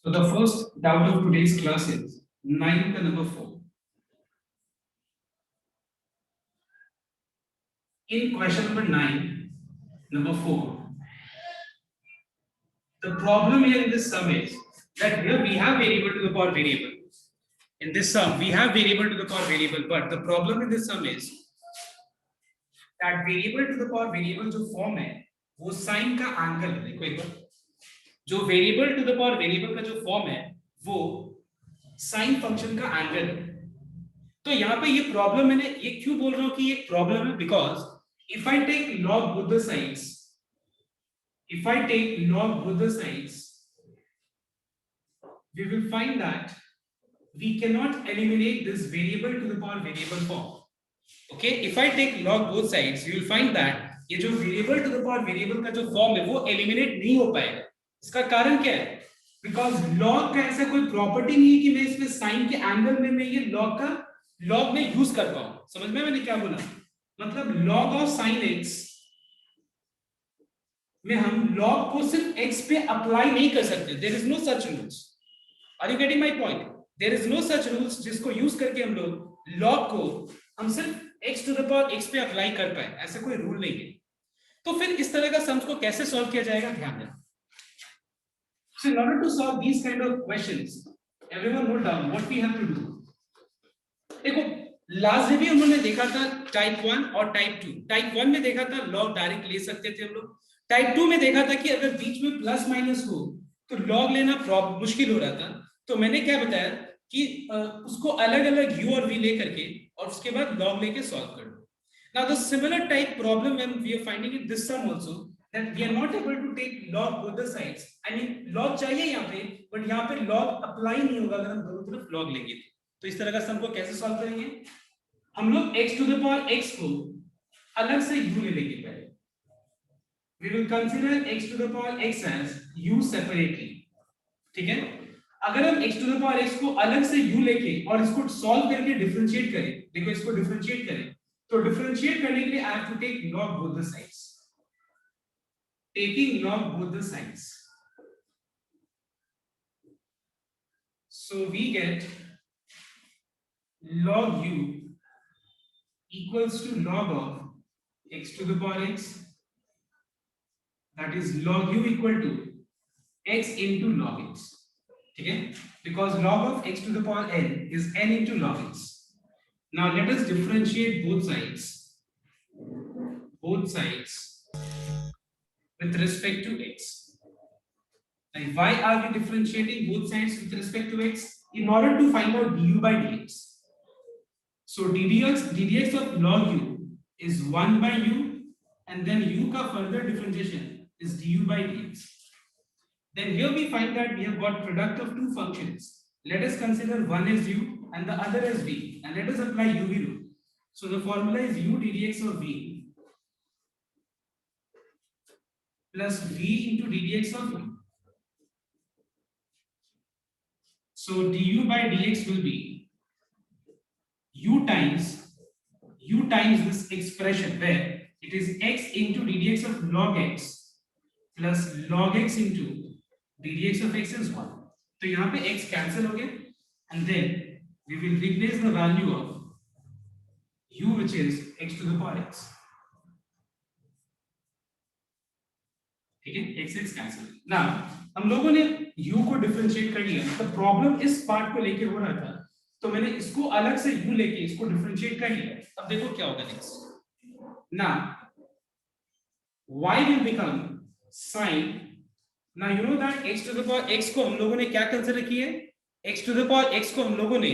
So the first doubt of today's class is 9 and number 4. In question number 9, number 4, the problem here in this sum is that here we have variable to the power variable. In this sum, we have variable to the power variable, but the problem in this sum is that variable to the power variable जो form है वो sign का angle है. देखो एक बार, जो variable to the power variable का जो फॉर्म है वो साइन फंक्शन का एंगल है. तो यहाँ पे ये प्रॉब्लम मैंने ये क्यों बोल रहा हूँ कि ये प्रॉब्लम है, because if I take log both the sides, if I take log both the sides, we will find that we cannot eliminate this variable to the power variable form. Okay, if I take log both sides, you will find that ये जो variable to the power variable का जो form है वो eliminate नहीं हो पाएगा. इसका कारण क्या है? Because log का ऐसा कोई property नहीं है कि मैं इसमें sin के angle में मैं ये log में use कर पाऊँ. समझ में मैंने क्या बोला? मतलब log of sin x में हम log को सिर्फ x पे अप्लाई नहीं कर सकते. There is no such rules. Are you getting my point? There is no such rules जिसको यूज करके हम लोग log को हम सिर्फ x to the power x पे अप्लाई कर पाए. ऐसा कोई रूल नहीं है. तो फिर इस तरह का सम्स को कैसे सॉल्व किया जाएगा, ध्यान देना. So in order to solve these kind of questions, everyone note down what we have to do. देखो लास्ट डे भी उन्होंने देखा था टाइप 1 और टाइप 2. टाइप 1 में देखा था log डायरेक्ट ले सकते थे हम लोग. टाइप 2 में देखा था कि अगर बीच में प्लस माइनस हो तो लॉग लेना मुश्किल हो रहा था. तो मैंने क्या बताया कि उसको अलग अलग u और v ले करके और उसके बाद लॉग लेके सॉल्व कर दो. Now the similar type problem when we are finding in this sum also that we are not able to take log both the sides. I mean log चाहिए यहाँ पे, बट यहाँ पे लॉग अप्लाई नहीं होगा अगर हम दोनों तरफ लॉग लेंगे. तो इस तरह का सम को कैसे सॉल्व करेंगे? हम लोग x to the power x को अलग से u ले लेंगे. पहले we will consider x to the power x as u separately. ठीक है? अगर हम x to the power x को अलग से u लेके और इसको सॉल्व करके डिफरेंशिएट करें, देखो इसको डिफरेंशिएट करें, तो डिफरेंशिएट करने के लिए I have to take log both the sides. Taking log both the sides, so we get log u equals to log of x to the power x, that is log u equal to x into log x. ठीक है? Because log of x to the power n is n into log x. Now let us differentiate both sides with respect to x. And why are we differentiating both sides with respect to x? In order to find out du by dx. So ddx of log u is 1 by u, and then u का further differentiation is du by dx. Then here we find that we have got product of two functions. Let us consider one as u and the other as v, and let us apply uv rule. So the formula is u ddx of v plus v into ddx of u. So du by dx will be u times this expression where it is x into ddx of log x plus log x into ddx of x is 1. तो यहाँ पे x cancel हो गया, and then we will replace the value of u which is x to the power x. ठीक है? x cancel. Now हम लोगों ने u को डिफरेंशिएट कर लिया. तो प्रॉब्लम इस पार्ट को लेके हो रहा था, तो मैंने इसको अलग से u लेके इसको डिफरेंशिएट कर लिया. अब देखो क्या होगा next. Now y will become sin. Now you know that x to the power x को हम लोगों ने क्या कंसीडर किया है? x to the power x को हम लोगों ने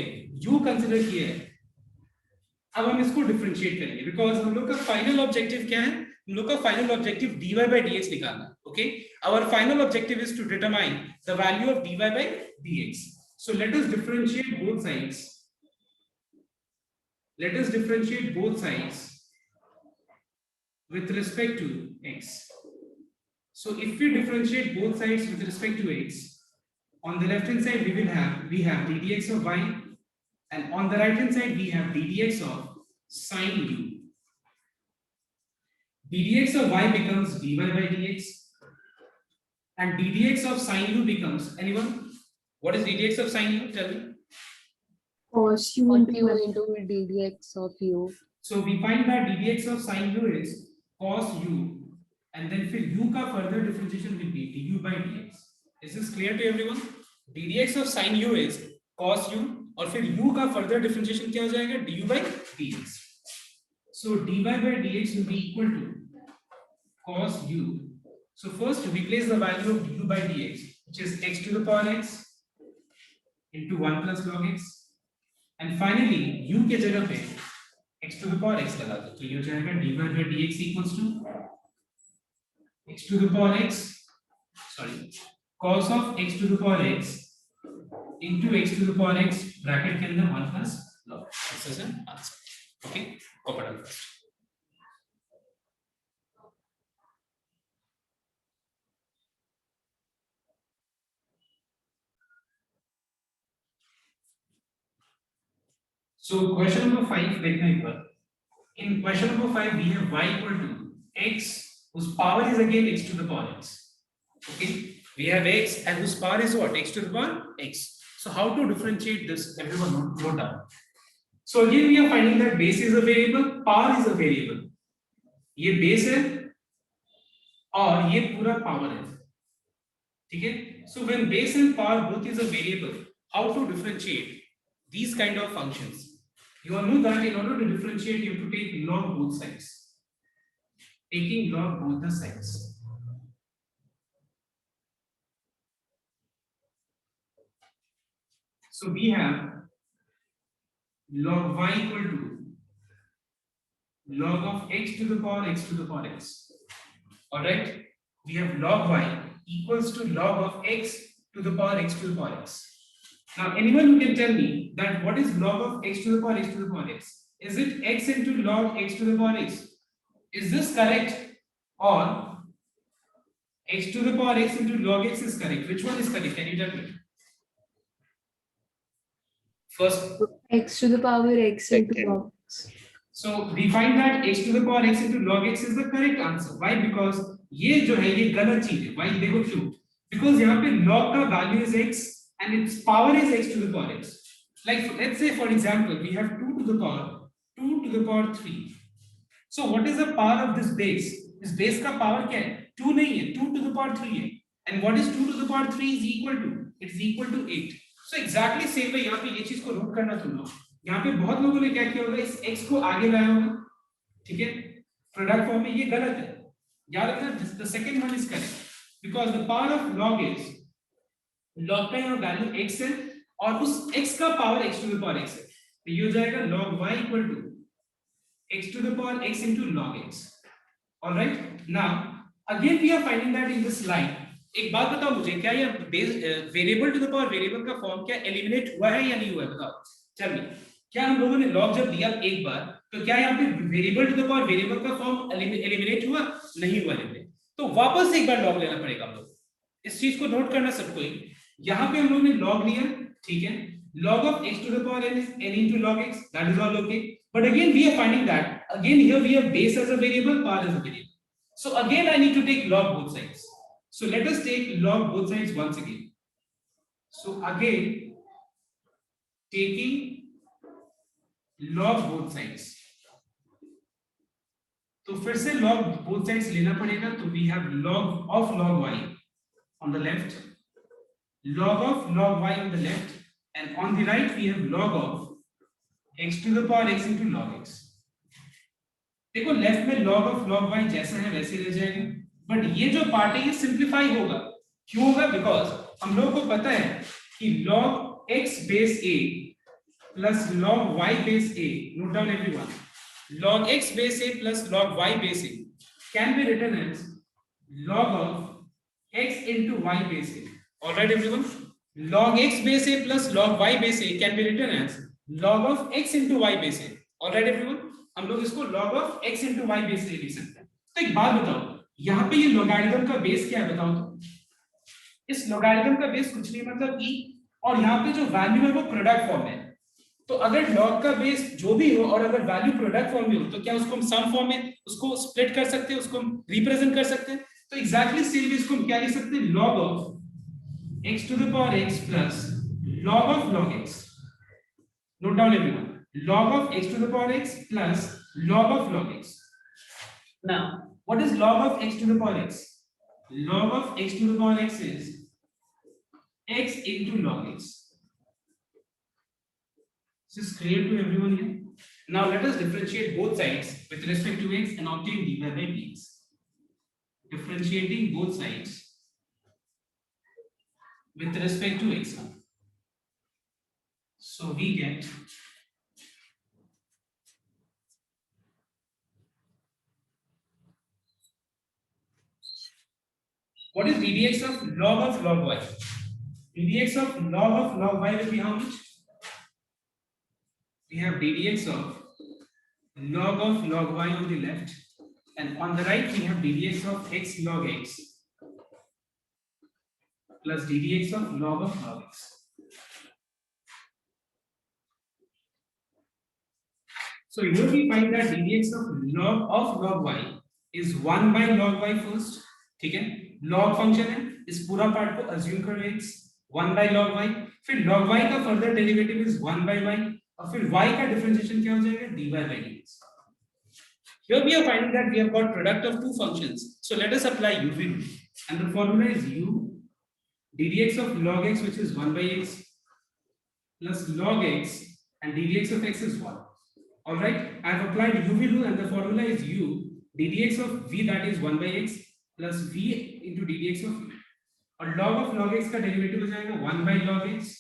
u कंसीडर किया है. अब हम इसको डिफरेंशिएट करेंगे, बिकॉज हम लोग का फाइनल ऑब्जेक्टिव क्या है? हम लोग का final objective dy by dx निकालना. Okay, our final objective is to determine the value of dy by dx. So let us differentiate both sides. Let us differentiate both sides with respect to x. So if we differentiate both sides with respect to x, on the left hand side we have ddx of y, and on the right hand side we have ddx of sin u. ddx of y becomes dy by dx, and ddx of sin u becomes, anyone? What is ddx of sin u? Tell me. Cos u into ddx of u. So we find that ddx of sin u is cos u, and then फिर u का further differentiation will be du by dx. Is this clear to everyone? ddx of sin u is cos u, और फिर u का further differentiation क्या हो जाएगा? du by dx. So dy by dx will be equal to cos u. So first we place the value of du by dx, which is x to the power x into 1 plus log x, and finally u के जगह पे x to the power x लगा दो, तो ये हो जाएगा dy by dx equals to x to the power x, sorry, cos of x to the power x into x to the power x bracket के अंदर 1 plus log. This is an answer. Okay, copy down first. So question number 5 देखना एक बार. In question number 5 we have y equal to x whose power is again x to the power x. Okay, we have x and whose power is what? X to the power x. So how to differentiate this? Everyone note down. So again we are finding that base is a variable, power is a variable. ये base है और ये पूरा power है. ठीक है? So when base and power both is a variable, how to differentiate these kind of functions? You all know that in order to differentiate, you have to take log both sides. Taking log both the sides. So we have log y equal to log of x to the power x to the power x. All right. We have log y equals to log of x to the power x to the power x. Now, anyone who can tell me that what is log of x to the power x to the power x? Is it x into log x to the power x? Is this correct? Or x to the power x into log x is correct? Which one is correct? Can you tell me? First, X to the power x into log x. So we find that x to the power x into log x is the correct answer. Why? Because ये जो है ये गलत चीज है. Why? देखो क्यों? Because यहाँ पे log का value is x and its power is x to the power x. Like let's say for example we have 2 to the power 3. So what is the power of this base? इस base का power क्या है? 2 नहीं है, 2 to the power 3 है. And what is 2 to the power 3 is equal to? It's equal to 8. So exactly same way यहाँ पे ये चीज को नोट करना तुम लोग. यहाँ पे बहुत लोगों ने क्या किया होगा, इस x को आगे लाया होगा. ठीक है? प्रोडक्ट फॉर्म में ये गलत है. याद रखना, the second one is correct because the power of log is log का यहाँ वैल्यू x है और उस x का power x to the power x है. तो ये हो जाएगा log y equal to x to the power x into log x. All right. Now again we are finding that in this line. एक बात बताओ मुझे, क्या ये variable to the power variable का फॉर्म क्या एलिमिनेट हुआ है या नहीं हुआ है? बताओ. चलिए, क्या हम लोगों ने लॉग जब दिया एक बार तो क्या यहाँ पे variable to the power variable का फॉर्म एलिमिनेट हुआ? नहीं हुआ है. तो वापस एक बार लॉग लेना पड़ेगा हम लोग. इस चीज को नोट करना सबको. यहाँ पे हम लोग ने लॉग लिया, ठीक है, log of x to the power n is n into log x. That is all okay. But again we are finding that again here we have base as a variable, power as a variable. So again I need to take log both sides. So let us take log both sides once again. So again taking log both sides. तो फिर से log both sides लेना पड़ेगा. तो we have log of log y on the left, log of log y on the left, and on the right we have log of x to the power x into log x. देखो left में log of log y जैसा है वैसे रह जाएगा, but ये जो part है ये सिंप्लीफाई होगा. क्यों होगा? बिकॉज हम लोगों को पता है कि log x base a plus log y base a, note down everyone, log x base a plus log y base a can be written as log of x into y base a. All right everyone, log x base a plus log y base a can be written as log of x into y base a. All right everyone, हम लोग इसको log of x into y base a लिख सकते हैं. तो एक बात बताओ, यहाँ पे ये लोगारिथम का बेस क्या है बताओ तो? इस लोगारिथम का बेस कुछ नहीं मतलब e, और यहाँ पे जो वैल्यू है वो प्रोडक्ट फॉर्म है. तो अगर log का बेस जो भी हो और अगर वैल्यू प्रोडक्ट फॉर्म में हो तो क्या उसको हम सम फॉर्म में उसको स्प्लिट कर सकते हैं, उसको हम रिप्रेजेंट कर सकते हैं. तो एग्जैक्टली सेम इसको हम क्या लिख सकते हैं, log of x to the power x plus log of log x. Note down everyone. Log of x to the power x plus log of log x. Now, what is log of x to the power x? Log of x to the power x is x into log x. This is clear to everyone here? Now let us differentiate both sides with respect to x and obtain dy by dx. Differentiating both sides with respect to x. So we get what is ddx of log y? ddx of log y will be how much? We have ddx of log y on the left, and on the right we have ddx of x log x plus ddx of log x. So here we find that ddx of log y is 1 by log y first. ठीक है, log function है, इस पूरा part को assume करो x 1 by log y, फिर log y का further derivative is 1 by y, और फिर y का डिफरेंशिएशन क्या हो जाएगा? dy by dx. Here we are finding that we have got product of two functions. So let us apply UV rule, and the formula is u ddx of log x, which is 1 by x, plus log x, and ddx of x is 1. All right, I have applied UV rule, and the formula is u ddx of v, that is 1 by x, plus v into ddx of u. और log of log x का derivative हो जाएगा 1 by log x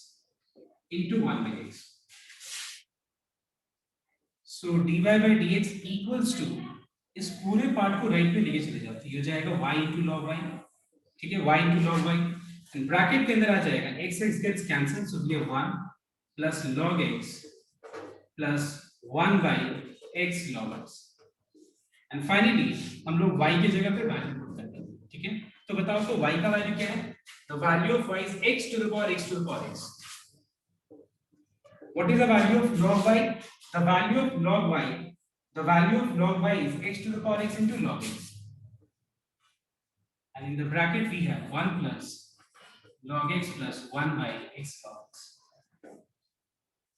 into 1 by x. So dy by dx equals to, इस पूरे part को right पे लेके चले जाते हैं, ये हो जाएगा y into log y. ठीक है, y into log y, and bracket के अंदर आ जाएगा x gets cancelled, so we have 1 plus log x plus 1 by x log x. And finally हम लोग y की जगह पे वैल्यू पुट करते हैं. ठीक है, तो बताओ तो y का वैल्यू क्या है? The value of y is x to the power x to the power x. What is the value of log y? The value of log y is x to the power x into log x. And in the bracket we have 1 plus log x plus 1 by x log x.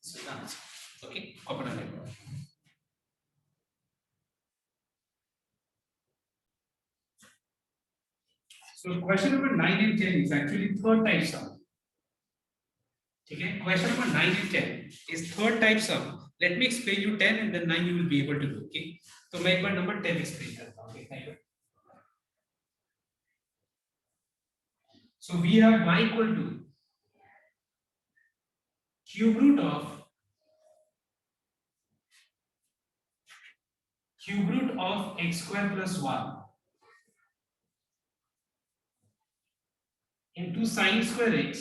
So that's okay. Copy that. So question number 9 and 10 is actually third type sum. Okay, question number 9 and 10 is third type sum. Let me explain you 10 and then 9 you will be able to do. Okay, so मैं एक बार number 10 explain करता हूँ. Okay, so we have y equal to cube root of x square plus 1 into sin square x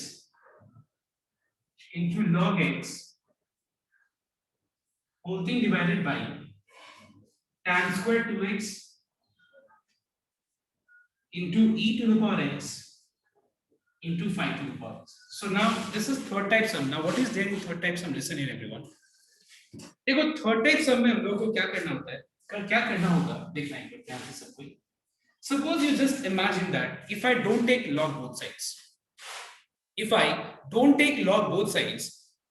into log x whole thing divided by tan square 2x into e to the power x into 5 to the power x. So now this is third type sum. Now what is there in third type sum? Listen here everyone. देखो third type सम में हम लोगों को क्या करना होता है, क्या करना होगा देखना है ध्यान से सब कोई. Suppose you just imagine that if I don't take log both sides,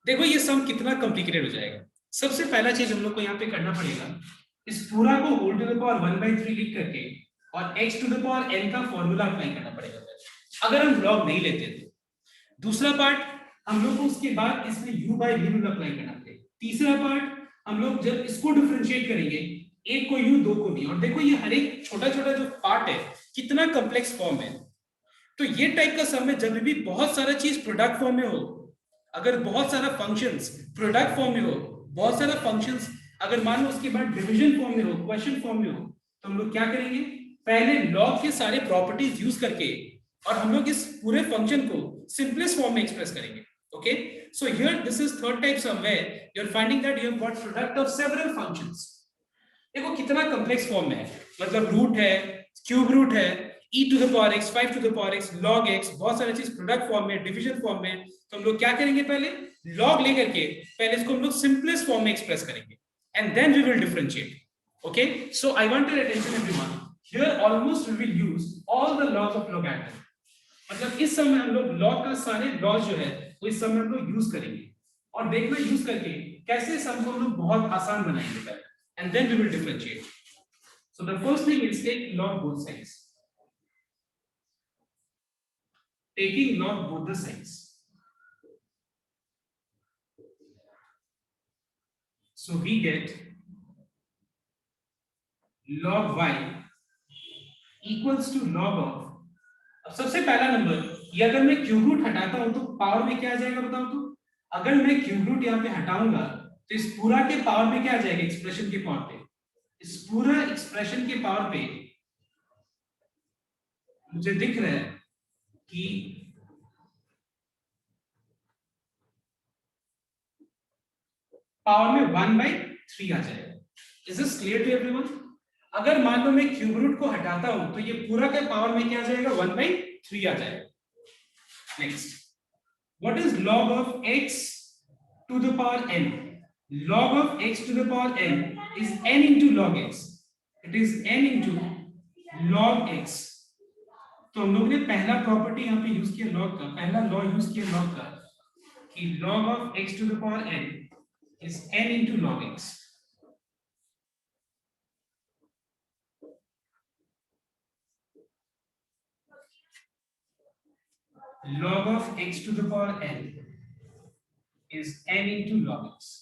देखो ये सम कितना कॉम्प्लिकेटेड हो जाएगा. सबसे पहला चीज हम लोग को यहाँ पे करना पड़ेगा, इस पूरा को होल टू द पावर 1/3 लिख करके और x to the power n का फॉर्मूला अप्लाई करना पड़ेगा अगर हम लॉग नहीं लेते तो. दूसरा पार्ट हम लोग को उसके बाद इसमें u by v rule apply करना पड़ेगा. तीसरा पार्ट हम लोग जब इसको डिफरेंशिएट करेंगे, एक को u दो को v, और देखो ये हर एक छोटा छोटा जो पार्ट है कितना कॉम्प्लेक्स फॉर्म है. तो ये टाइप का सम में जब भी बहुत सारा चीज प्रोडक्ट फॉर्म में हो, अगर बहुत सारा फंक्शंस प्रोडक्ट फॉर्म में हो, बहुत सारा फंक्शंस अगर मान लो उसके बाद डिवीजन फॉर्म में हो, क्वेश्चन फॉर्म में हो, तो हम लोग क्या करेंगे, पहले लॉग के सारे प्रॉपर्टीज यूज करके और हम लोग इस पूरे फंक्शन को सिंपलेस्ट फॉर्म में एक्सप्रेस करेंगे. Okay, so here this is third type sum where you are finding that you have got product of several functions. देखो कितना कॉम्प्लेक्स फॉर्म है, मतलब रूट है, क्यूब रूट है, e to the power x, 5 to the power x, log x, बहुत सारी चीज product form में, डिवीजन फॉर्म में. तो हम लोग क्या करेंगे, पहले log लेकर के पहले इसको हम लोग सिंपलेस्ट फॉर्म में एक्सप्रेस करेंगे and then we will differentiate. Okay, so I want your attention everyone. Here almost we will use all the laws of logarithm. मतलब इस समय हम लोग लॉ का सारे लॉ जो है वो इस समय हम लोग यूज करेंगे और देखना यूज करके कैसे सम को हम लोग बहुत आसान बनाएंगे and then we will differentiate. So the first thing is take log both sides. Taking log both the sides. So we get log y equals to log of. अब सबसे पहला नंबर, ये अगर मैं क्यूब रूट हटाता हूं तो power में क्या आ जाएगा बताओ तो. अगर मैं क्यूब रूट यहाँ पे हटाऊंगा तो इस पूरा के पावर में क्या आ जाएगा, एक्सप्रेशन के पावर पे. इस पूरा एक्सप्रेशन के पावर पे मुझे दिख रहा है कि पावर में 1/3 आ जाएगा. Is this clear to everyone? अगर मान लो मैं क्यूब रूट को हटाता हूं तो ये पूरा के पावर में क्या आ जाएगा, 1/3 आ जाएगा. Next, what is log of x to the power n? Log of x to the power n is n into log x. It is n into log x. तो हम लोग ने पहला प्रॉपर्टी यहाँ पे यूज किया log का, पहला लॉ यूज किया log का कि log of x to the power n is n into log x. Log of x to the power n is n into log x.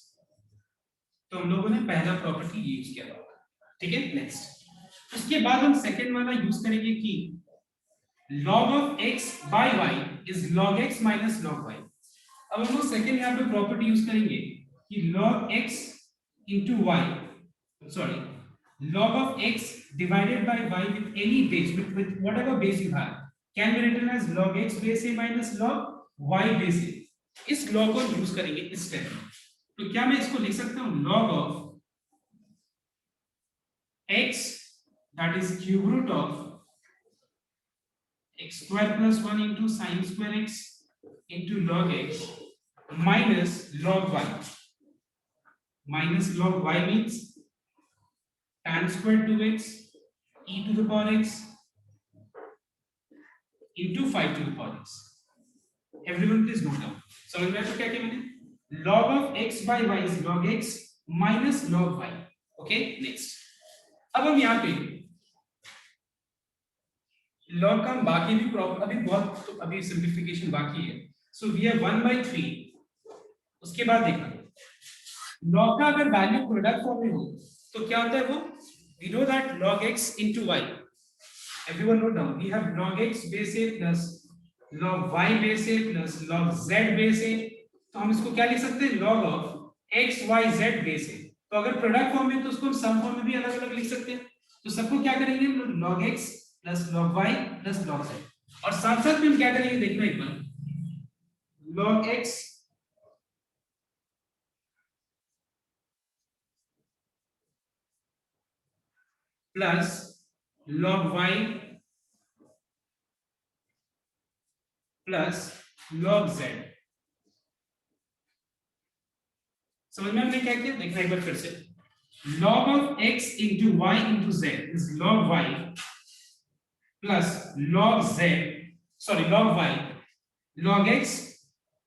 तो हम लोगों ने पहला प्रॉपर्टी यूज किया था, ठीक है. नेक्स्ट, उसके बाद हम सेकंड वाला यूज करेंगे कि log of x by y is log x minus log y. अब हम लोग सेकंड यहाँ पे प्रॉपर्टी यूज करेंगे कि log x into y, sorry, log of x divided by y with any base, with whatever base you have, can be written as log x base a minus log y base a. इस law को use करेंगे इस step में. तो क्या मैं इसको लिख सकता हूं, log of x that is cube root of x square plus 1 into sin square x into log x minus log y. Minus log y means tan square 2x e to the power x into 5 to the power x. Everyone please note down. समझ में आया क्या क्या मैंने? Log of x by y is log x minus log y. Okay, next. अब हम यहाँ पे log का बाकी भी प्रॉब्लम अभी बहुत तो अभी सिंप्लीफिकेशन बाकी है. So we have 1/3. उसके बाद देखना log का अगर वैल्यू प्रोडक्ट फॉर्म में हो तो क्या होता है वो, we know that log x into y. Everyone note down. We have log x base a plus log y base a plus log z base a. तो हम इसको क्या लिख सकते हैं, log of x y z base a. तो अगर product form में तो उसको हम सम फॉर्म में भी अलग अलग लिख सकते हैं. तो सबको क्या करेंगे, log x plus log y plus log z. और साथ साथ में हम क्या करेंगे देखना एक बार, log x plus log y plus log z. समझ में हमने क्या किया, देखना एक बार फिर से. log of x into y into z is log y plus log z, sorry log y, log x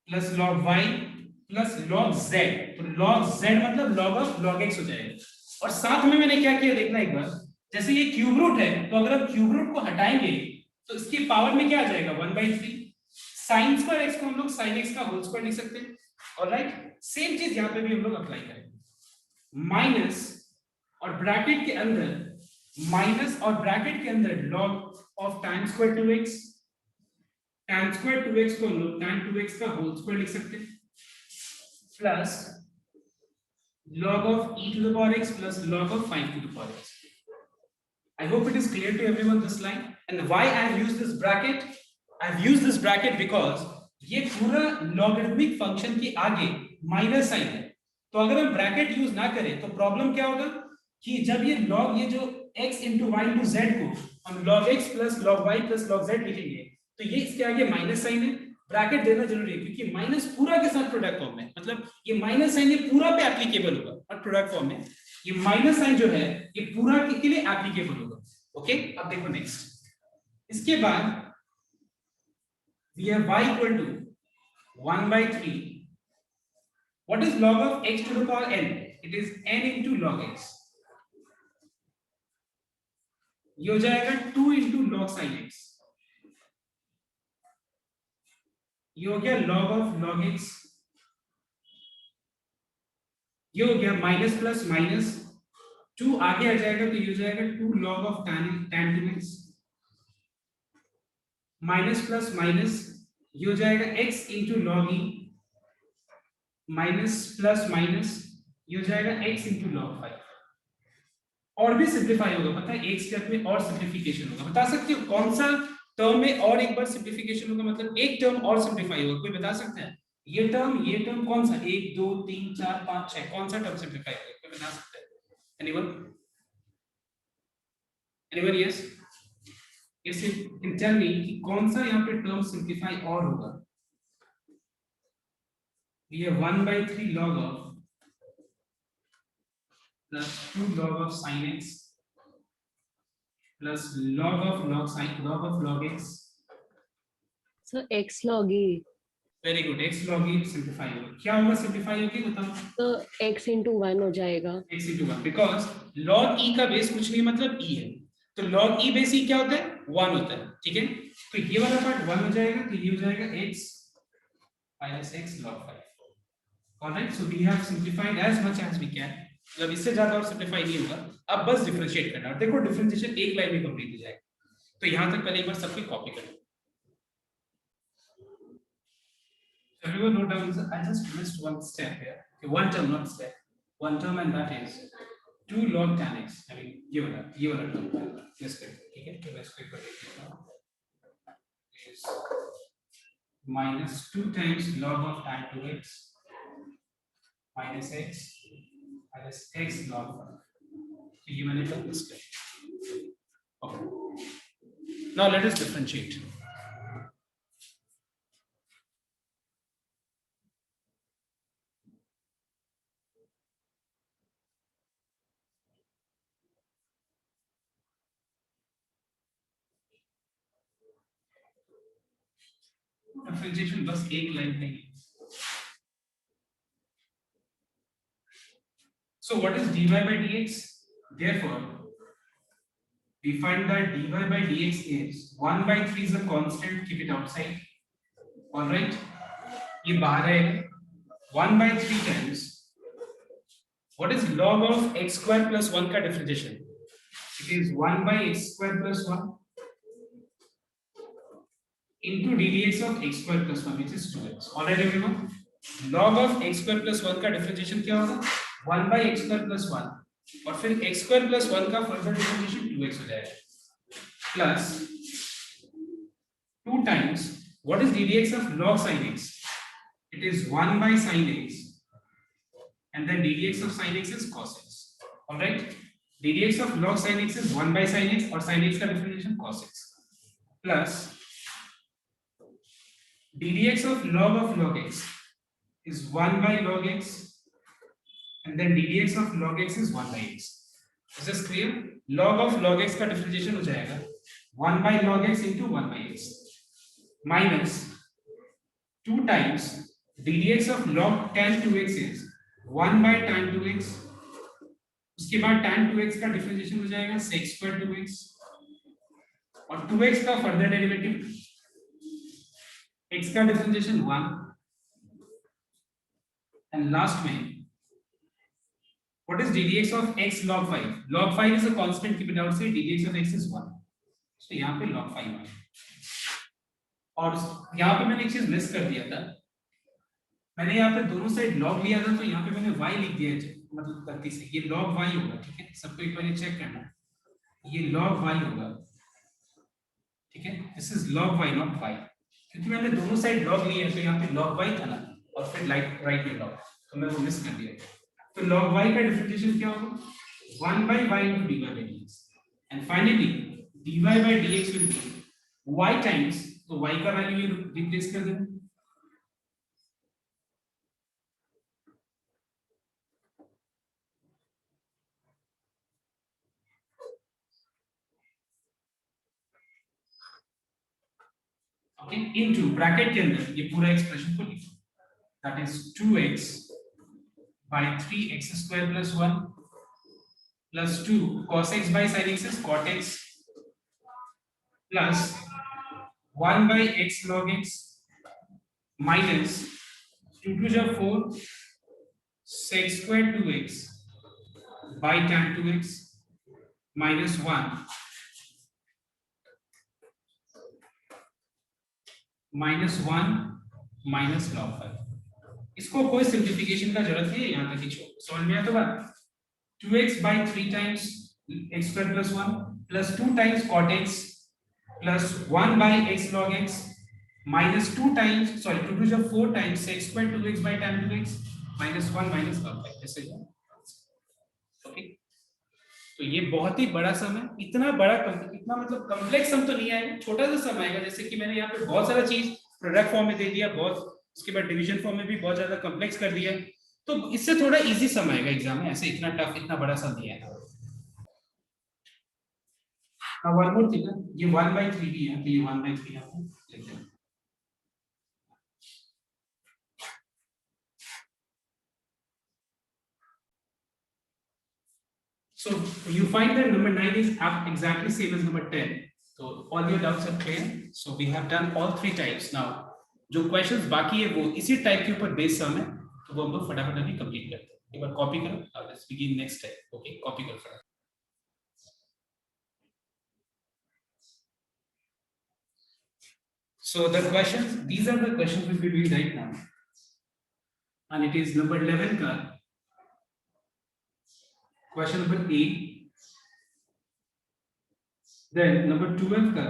plus log y plus log z. तो log z मतलब log of log x हो जाएगा. और साथ में मैंने क्या किया देखना एक बार, जैसे ये क्यूब रूट है तो अगर हम क्यूब रूट को हटाएंगे तो इसके पावर में क्या आ जाएगा, 1/3. sin स्क्वायर x को हम लोग sin x का होल स्क्वायर लिख सकते हैं. ऑलराइट, सेम चीज यहाँ पे भी हम लोग अप्लाई करेंगे. माइनस और ब्रैकेट के अंदर माइनस और ब्रैकेट के अंदर log of tan square 2x, tan square 2x को हम लोग tan 2x का होल स्क्वायर लिख सकते हैं plus log of e to the power x plus log of 5 to the power x. I hope it is clear to everyone this line. And why I have used this bracket? I have used this bracket because ये पूरा logarithmic function के आगे minus sign है. तो अगर हम bracket use ना करें तो प्रॉब्लम क्या होगा कि जब ये log, ये जो x into y into z को हम log x plus log y plus log z लिखेंगे तो ये इसके आगे माइनस साइन है. ब्रैकेट देना जरूरी है क्योंकि माइनस पूरा के साथ प्रोडक्ट फॉर्म में, मतलब ये माइनस साइन ये पूरा पे एप्लीकेबल होगा और प्रोडक्ट फॉर्म में ये माइनस साइन जो है ये पूरा के लिए एप्लीकेबल होगा. ओके, अब देखो नेक्स्ट. इसके बाद we have y equal to 1 by 3. What is log of x to the power n? It is n into log x. ये हो जाएगा 2 into log sin x. ये हो गया log of log x. ये हो गया माइनस प्लस माइनस 2 आगे आ जाएगा तो ये हो जाएगा 2 log of tan 2x. Minus plus minus ये हो जाएगा x into log e. Minus plus minus ये हो जाएगा x into log 5. और भी सिंप्लीफाई होगा, पता है, एक स्टेप में और सिंप्लीफिकेशन होगा. बता सकते हो कौन सा टर्म में और एक बार सिंप्लीफिकेशन होगा, मतलब एक टर्म और सिंप्लीफाई होगा? कोई बता सकता है? ये टर्म कौन सा? 1 2 3 4 5 6 कौन सा टर्म सिंप्लीफाई होगा? कोई बता सकता है? Anyone yes? Yes can tell me कि कौन सा यहाँ पे टर्म सिंप्लीफाई और होगा? ये 1/3 log of plus 2 log of sin x plus log of log x. So x log e. Very good. x log e simplify होगा. क्या होगा सिंप्लीफाई होगी बताओ? तो x into 1 हो जाएगा. x into 1 because log e का बेस कुछ नहीं मतलब e है. तो log e बेस e क्या होता है? 1 होता है. ठीक है, तो ये वाला पार्ट 1 हो जाएगा तो ये हो जाएगा x minus x log 5. Alright, so we have simplified as much as we can. जब इससे ज्यादा और सिंप्लीफाई नहीं होगा. अब बस डिफरेंशिएट करना. और देखो डिफरेंशिएशन एक लाइन में कंप्लीट हो जाएगा. तो यहां तक पहले एक बार सबको कॉपी कर लो. Everyone note down. I just missed one step here. Okay, one term, not step. One term, and that is 2 log tan x. I mean, ये वाला term. Yes, correct. ठीक है, तो मैं इसको एक बार देख लेता हूँ. Is minus 2 times log of tan 2x minus x minus x log 1. तो ये मैंने कर दिया. Okay. Now let us differentiate. Differentiation बस एक लाइन पे ही. So what is dy by dx? Therefore, we find that dy by dx is 1/3 is a constant. Keep it outside. All right. ये बाहर है. 1/3 times. What is log of x square plus 1 का differentiation? It is 1 by x square plus 1 into ddx of x square plus 1, which is 2x. All right, everyone. Log of x square plus 1 का differentiation क्या होगा? 1 by x square plus 1 और फिर x square plus 1 का further differentiation 2x हो जाएगा plus 2 times what is ddx of log sin x? It is 1 by sin x and then ddx of sin x is cos x. All right, ddx of log sin x is 1 by sin x और sin x का differentiation cos x plus ddx of log x is 1 by log x and then ddx of log x is 1 by x. Is this clear? Log x का differentiation हो जाएगा 1 by log x into 1 by x minus 2 times ddx of log tan 2x is 1 by tan 2x. उसके बाद tan 2x का differentiation हो जाएगा sec square 2x और 2x का फर्दर डेरिवेटिव x का डिफरेंशिएशन 1 एंड लास्ट में what is ddx of x log 5? Log 5 is a constant. Keep it outside. ddx of x is 1. So यहाँ पे log 5 है. और यहाँ पे मैंने एक चीज मिस कर दिया था. मैंने यहाँ पे दोनों साइड log लिया था तो यहाँ पे मैंने y लिख दिया है, मतलब गलती से. ये log y होगा. ठीक है, सबको एक बार चेक करना. ये log y होगा. ठीक है, this is log y not y. क्योंकि मैंने दोनों साइड log लिए हैं तो यहाँ पे log y था ना और फिर राइट में log, तो मैं वो मिस कर दिया. तो log y का डिफरेंशिएशन क्या होगा? 1 by y into dy by dx and finally dy by dx will be y times, तो y का वैल्यू ये रिप्लेस कर देना. into ब्रैकेट के अंदर ये पूरा एक्सप्रेशन को लिखो, that is 2x by 3x square plus 1 plus 2 cos x by sin x is cot x plus 1 by x log x minus 2 to the 4 sec square 2x by tan 2x minus 1 minus 1 minus log 5. इसको कोई simplification का जरूरत नहीं है, यहाँ तक ही छोड़ solve में है तो बात 2x by 3 times x square plus 1 plus 2 times cot x plus 1 by x log x minus 2 times 2 to the 4 times sec square 2x by tan 2x minus 1 minus log 5. ऐसे है ओके. तो ये बहुत ही बड़ा सम है, इतना बड़ा इतना मतलब कॉम्प्लेक्स सम तो नहीं आएगा, छोटा सा सम आएगा. जैसे कि मैंने यहाँ पे बहुत सारा चीज प्रोडक्ट फॉर्म में दे दिया, बहुत उसके बाद डिवीजन फॉर्म में भी बहुत ज्यादा कॉम्प्लेक्स कर दिया, तो इससे थोड़ा इजी सम आएगा एग्जाम में, ऐसे इतना टफ इतना बड़ा सम नहीं आएगा. अब वन मोर थिंग, ये 1/3 भी है, तो ये 1/3 आप लिख दें. So you find that number 9 is exactly same as number 10. So all your doubts are clear. So we have done all three types. Now जो questions बाकी है वो इसी टाइप के ऊपर बेस्ड सम है, तो वो हम लोग फटाफट अभी कंप्लीट करते हैं. एक बार कॉपी करो और let's begin next type. Okay, copy करो फटाफट. So the questions, these are the questions we will be doing right now, and it is number 11 का question number A, then number 12 का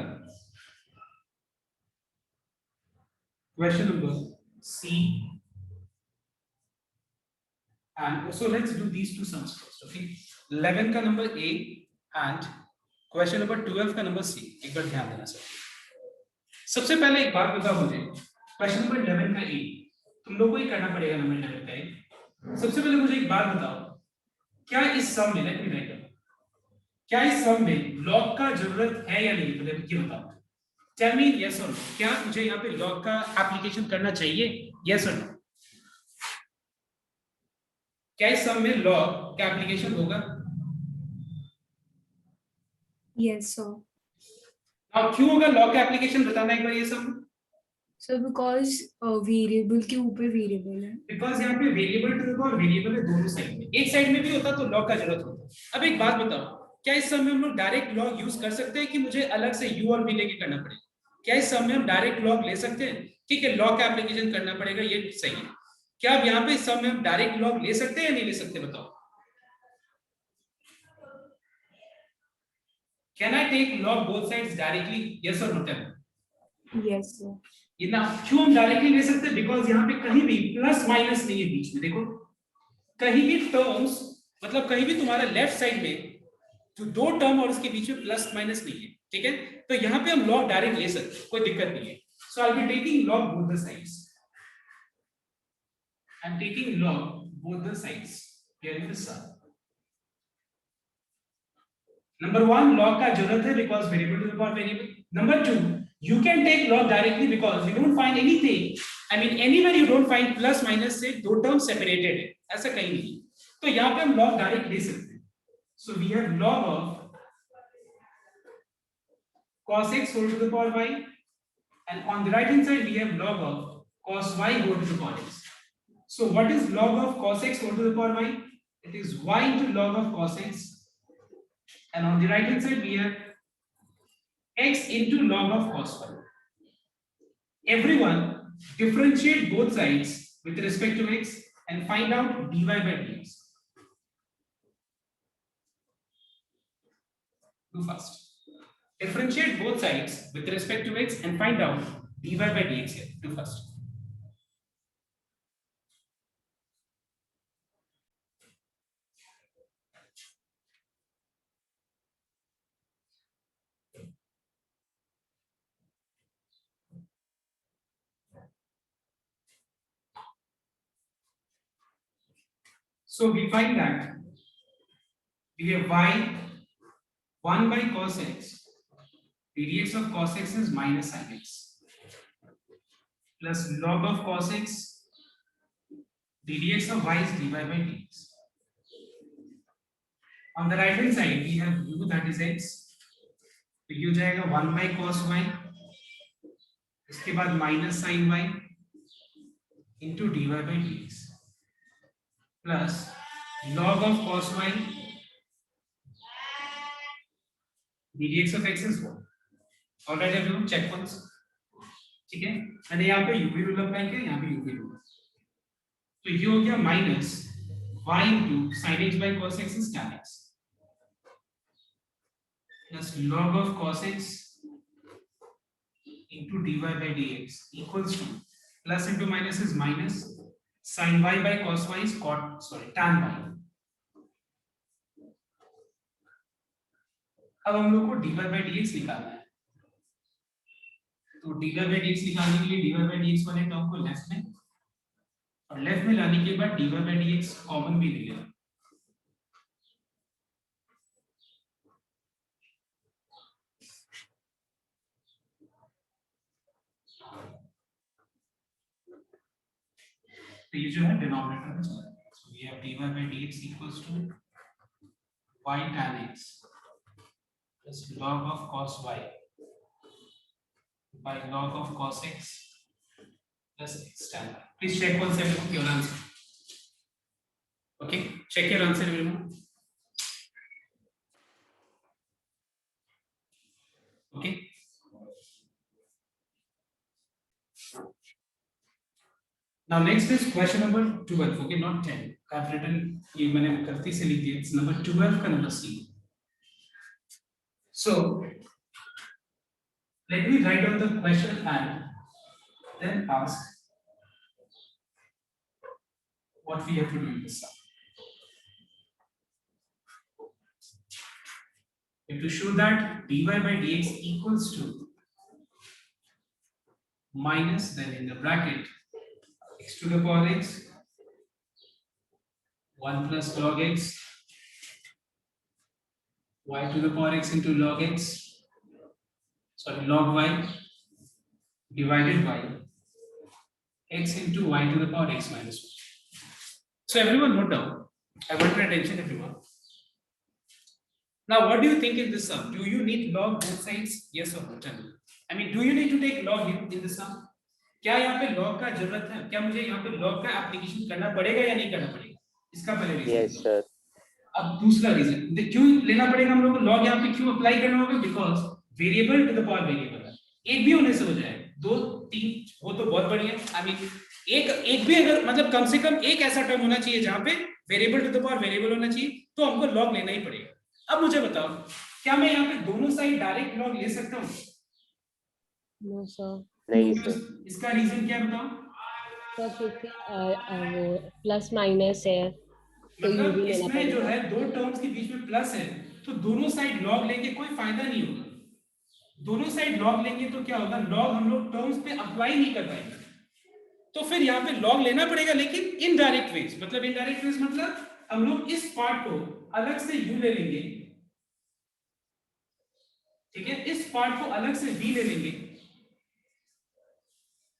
question number C, and so let's do these two sums first. Okay, 11 का number A and question number 12 का number C. एक बार ध्यान देना sir. सबसे पहले एक बात बताओ मुझे, क्वेश्चन नंबर 11 का A तुम लोगों को ही करना पड़ेगा. नंबर 11 का A सबसे पहले मुझे एक बात बताओ, क्या इस सम में, लेट मी राइट, क्या इस सम में लॉग का जरूरत है या नहीं? मतलब ये बताओ, टेल मी यस और नो. क्या मुझे यहाँ पे लॉग का एप्लीकेशन करना चाहिए? यस और नो. क्या इस सम में लॉग का एप्लीकेशन होगा? Yes, sir. अब क्यों होगा लॉग का एप्लीकेशन, बताना एक बार ये सब. So because variable के ऊपर variable है. बिकॉज यहाँ पे वेरिएबल टू और वेरिएबल है दोनों साइड में, एक साइड में भी होता तो लॉग का जरूरत होता. अब एक बात बताओ, क्या इस समय हम लोग डायरेक्ट लॉग यूज कर सकते हैं कि मुझे अलग से u और v लेके करना पड़ेगा? क्या इस समय हम डायरेक्ट लॉग ले सकते हैं? ठीक है, लॉग का एप्लीकेशन करना पड़ेगा, ये सही है. क्या अब यहाँ पे इस समय हम डायरेक्ट लॉग ले सकते हैं या नहीं ले सकते? बताओ. Can I take log both sides directly? Yes और नो? टेल. Yes, sir. ये ना क्यों हम डायरेक्टली ले सकते हैं? बिकॉज यहाँ पे कहीं भी प्लस माइनस नहीं है बीच में. देखो कहीं भी टर्म्स, मतलब कहीं भी तुम्हारा लेफ्ट साइड में जो दो टर्म और उसके बीच में प्लस माइनस नहीं है. ठीक है, तो यहाँ पे हम लॉग डायरेक्ट ले सकते हैं, कोई दिक्कत नहीं है. So I will be taking log both the sides. I am taking log both the sides here in the sum. Number 1 log का जरूरत है because variable to the power variable. Number 2 you can take log directly because you don't find anything, I mean anywhere you don't find plus minus से दो term separated है, ऐसा कहीं नहीं. तो यहाँ पे हम log डायरेक्ट ले सकते हैं. So we have log of cos x whole to the power y, and on the right hand side we have log of cos y whole to the power x. So what is log of cos x whole to the power y? It is y into log of cos x, and on the right hand side we have x into log of cos y. Everyone differentiate both sides with respect to x and find out dy by dx. Do fast. Differentiate both sides with respect to x and find out dy by dx here. Do fast. So we find that we have y 1 by cos x, dx of cos x is minus sin x. plus log of cos x ddx of y is dy by dx. On the right hand side we have u, that is x, तो u जाएगा 1 by cos y, इसके बाद minus sin y into dy by dx plus log of cos y ddx of x is 1. Alright everyone, check once. ठीक है, मैंने यहाँ पे u भी रूल अप्लाई किया, यहाँ पे u भी रूल, तो ये हो गया minus y into sin x by cos x is tan x plus log of cos x into dy by dx equals to plus into minus is minus sin y by cos y is tan y. अब हम लोग को dy by dx निकालना है, तो dy by dx निकालने के लिए dy by dx वाले टर्म को लेफ्ट में और लेफ्ट में लाने के बाद dy by dx कॉमन भी ले लेना. तो ये जो है डिनोमिनेटर में चला जाएगा, so we have dy by dx equals to y tan x plus log of cos y by log of cos x plus x tan y. Please check once everyone your answer. Okay, check your answer everyone. Okay. Now next is question number 12. Okay, not 10. I have written, ये मैंने गलती से लिख दिया. It's number 12 का number C. So let me write down the question and then ask what we have to do in this sum. We have to show that dy by dx equals to minus, then in the bracket x to the power x 1 plus log x y to the power x into log x, log y divided by x into y to the power x minus 1. So everyone note down. I want your attention everyone. Now what do you think in this sum? Do you need log both sides? Yes or no? Tell me. I mean, do you need to take log in this sum? क्या यहाँ पे log का जरूरत है? क्या मुझे यहाँ पे लॉग का एप्लीकेशन करना पड़ेगा या नहीं करना पड़ेगा? इसका पहले रीजन. Yes sir. अब दूसरा रीजन क्यों लेना पड़ेगा हम लोग को लॉग, यहाँ पे क्यों अप्लाई करना होगा? Because variable to the power variable है, एक भी होने से हो जाएगा, 2 3 वो तो बहुत बढ़िया. आई मीन एक भी अगर मतलब कम से कम एक ऐसा टर्म होना चाहिए जहाँ पे variable to the power variable होना चाहिए, तो हमको लॉग लेना ही पड़ेगा. अब मुझे बताओ, क्या मैं यहाँ पे दोनों साइड डायरेक्ट लॉग ले सकता हूँ? No sir. नहीं सर. इसका रीजन क्या बताओ? सर क्योंकि प्लस माइनस है, तो ये मतलब भी लेना इसमें जो पड़ेगा. है दो टर्म्स के बीच में प्लस है, तो दोनों साइड लॉग लेके कोई फायदा नहीं होगा. दोनों साइड लॉग लेंगे तो क्या होगा? लॉग हम लोग टर्म्स पे अप्लाई नहीं कर पाएंगे, तो फिर यहाँ पे लॉग लेना पड़ेगा, लेकिन इनडायरेक्ट वेज. मतलब इनडायरेक्ट वेज मतलब हम लोग इस पार्ट को अलग से u ले लेंगे, ठीक है, इस पार्ट को अलग से v ले लेंगे,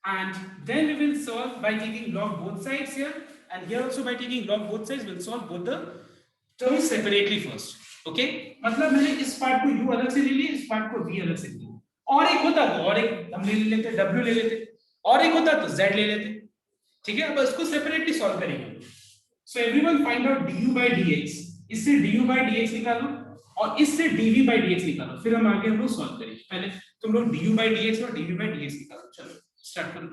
and then we will solve by taking log both sides here, and here also by taking log both sides we'll solve both the terms separately first. Okay, मतलब मैंने इस पार्ट को u अलग से ले लिया, इस पार्ट को v अलग से ले लिया, और एक होता तो और एक हम ले लेते, w ले लेते, और एक होता तो z ले लेते. ठीक है, अब इसको सेपरेटली सॉल्व करेंगे. So everyone find out du by dx. इससे du by dx निकालो और इससे dv by dx निकालो, फिर हम आगे हम लोग सॉल्व करेंगे. पहले तुम लोग du by dx और dv by dx निकालो. चलो स्टार्ट करो.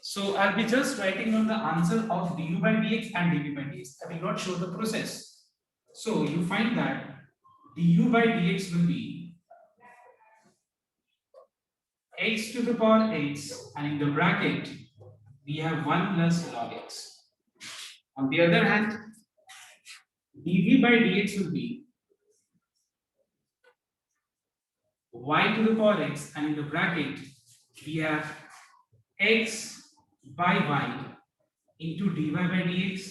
So I'll be just writing down the answer of du by dx and dv by dx. I will not show the process. So you find that du by dx will be x to the power x, and in the bracket we have 1 plus log x. On the other hand, dv by dx will be y to the power x, and in the bracket we have x by y into dy by dx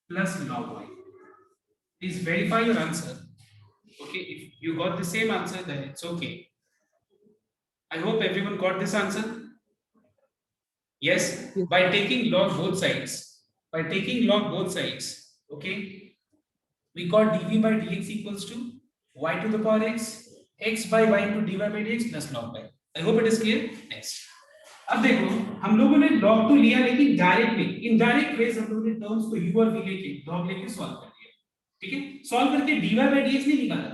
plus log y. Please verify your answer. Okay, if you got the same answer, then it's okay. I hope everyone got this answer. Yes, Yes. by taking log both sides. By taking log both sides, okay, we got dv by dx equals to y to the power x by y into dy by dx plus log y. I hope it is clear. Next, अब देखो हम लोगों ने log to लिया लेकिन direct नहीं, indirect veg हम लोगों ने टर्म्स को u और v लेके log लेके सॉल्व कर दिया, ठीक है। सॉल्व करके dy by dx नहीं निकाला,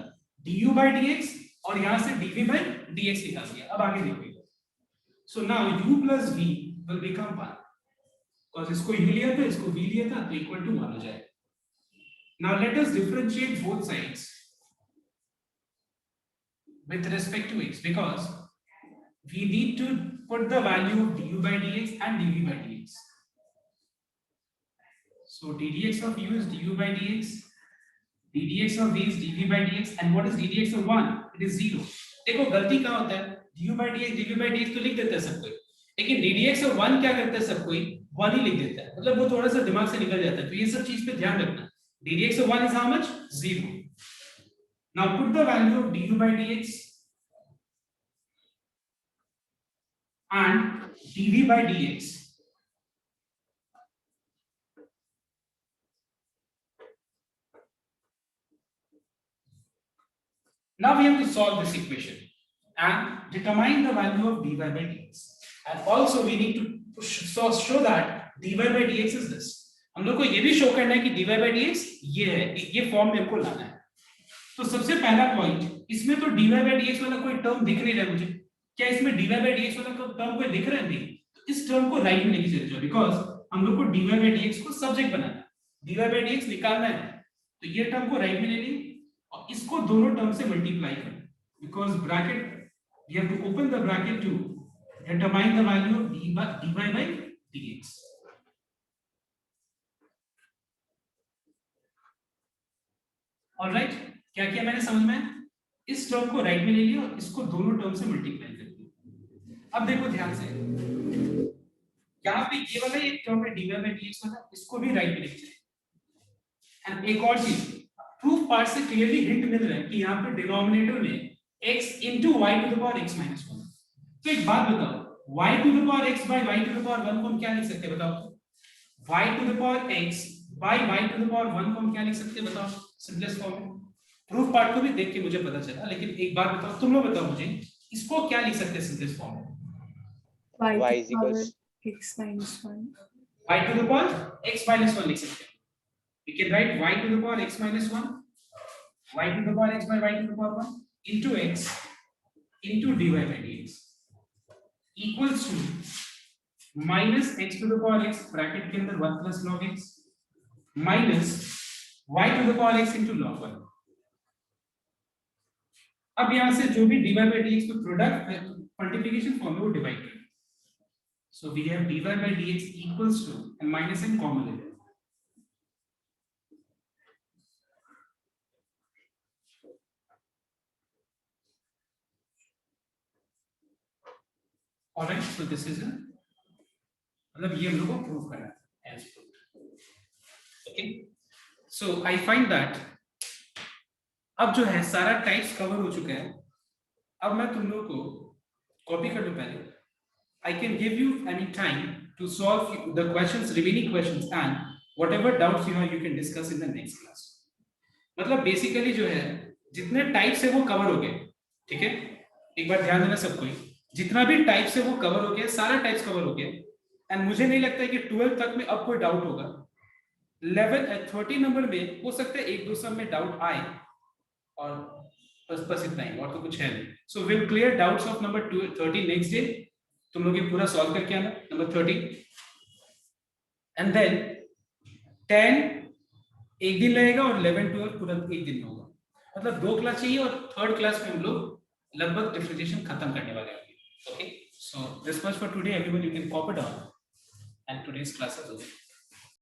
du by dx और यहां से dv by dx निकाल दिया। अब आगे देखो, so now u plus v will become 1 because इसको u लिया था, इसको v लिया था, तो इक्वल टू 1 हो जाएगा। Now let us differentiate both sides with respect to x because we need to put the value of du by dx and dv by dx. So ddx of u is du by dx, ddx of v is dv by dx, and what is ddx of 1? It is 0. देखो गलती कहाँ होता है, du by dx dv by dx तो लिख देता है सब कोई, लेकिन ddx of 1 क्या करता है सब कोई 1 ही लिख देता है, मतलब वो थोड़ा सा दिमाग से निकल जाता है। तो ये सब चीज पे ध्यान रखना। ddx of 1 is how much? 0. Now put the value of du by dx and dv by dx. Now we have to solve this equation and determine the value of dy by dx. And also we need to show that dy by dx is this. हम लोग को ये भी show करना है कि dy by dx ये है, ये फॉर्म में हमको लाना है। तो सबसे पहला पॉइंट, इसमें तो dy by dx वाला कोई टर्म दिख नहीं रहा मुझे। क्या इसमें dy by dx वाला टर्म कोई दिख रहा है? नहीं। तो इस टर्म को राइट में लेके चले जाओ बिकॉज़ हम लोग को dy by dx को सब्जेक्ट बनाना है, dy by dx निकालना है। तो ये टर्म को राइट में ले लेंगे और इसको दोनों टर्म से मल्टीप्लाई करें because bracket we have to open the bracket to determine the value of dy by dx. All right, क्या किया मैंने समझ में? इस टर्म को राइट में ले लिया और इसको दोनों टर्म से मल्टीप्लाई कर दिया। अब देखो ध्यान से, यहाँ पे ये वाला एक टर्म है dy by dx वाला, इसको भी राइट में लिख दीजिए। एंड एक और चीज, प्रूफ पार्ट से क्लियरली हिंट मिल रहा है कि यहाँ पे डिनोमिनेटर में x into y to the power x minus 1। तो एक बात बताओ, y to the power x by y to the power 1 को हम क्या लिख सकते हैं बताओ? y to the power x by y to the power 1 को हम क्या लिख सकते हैं बताओ? सिंपलेस्ट फॉर्म में। प्रूफ पार्ट को भी देख के मुझे पता चला, लेकिन एक बात बताओ, तुम लोग बताओ मुझे, इसको क्या लिख सकते हैं सिंपलेस्ट फॉर्म में? y is equals x minus 1. y to the power x minus 1 लिख सकते हैं। We can write y to the power x minus 1, y to the power x by y to the power 1 into x into dy by dx equals to minus x to the power x bracket के अंदर 1 plus log x minus y to the power x into log 1। अब यहां से जो भी dy by dx को product multiplication form में वो डिवाइड करें। So we have dy by dx equals to, and minus and common ले लें। All right, so this is a, मतलब ये हम लोग को प्रूव करना है as proved। Okay, so I find that अब जो है सारा टाइप्स कवर हो चुका है। अब मैं तुम लोग को कॉपी कर लूं पहले। I can give you any time to solve the questions, remaining questions, and whatever doubts you have, you can discuss in the next class। मतलब बेसिकली जो है जितने टाइप्स है वो कवर हो गए, ठीक है। एक बार ध्यान देना सब कोई, जितना भी टाइप्स है वो कवर हो गया, सारा टाइप्स कवर हो गया। एंड मुझे नहीं लगता है कि 12 तक में अब कोई डाउट होगा। 30 नंबर में हो सकता है एक दो सब में डाउट आए, और बस इतना ही, और तो कुछ है नहीं। So will clear doubts of number 30 next day. तुम लोग ये पूरा सॉल्व करके आना नंबर 30, एंड देन 10 एक दिन लगेगा और 11 12 पूरा एक दिन में होगा। मतलब 2 क्लास चाहिए और थर्ड क्लास में हम लोग लगभग डिफरेंशिएशन खत्म करने वाले हैं। Okay, so this much for today, everyone. You can copy down, and today's class is over.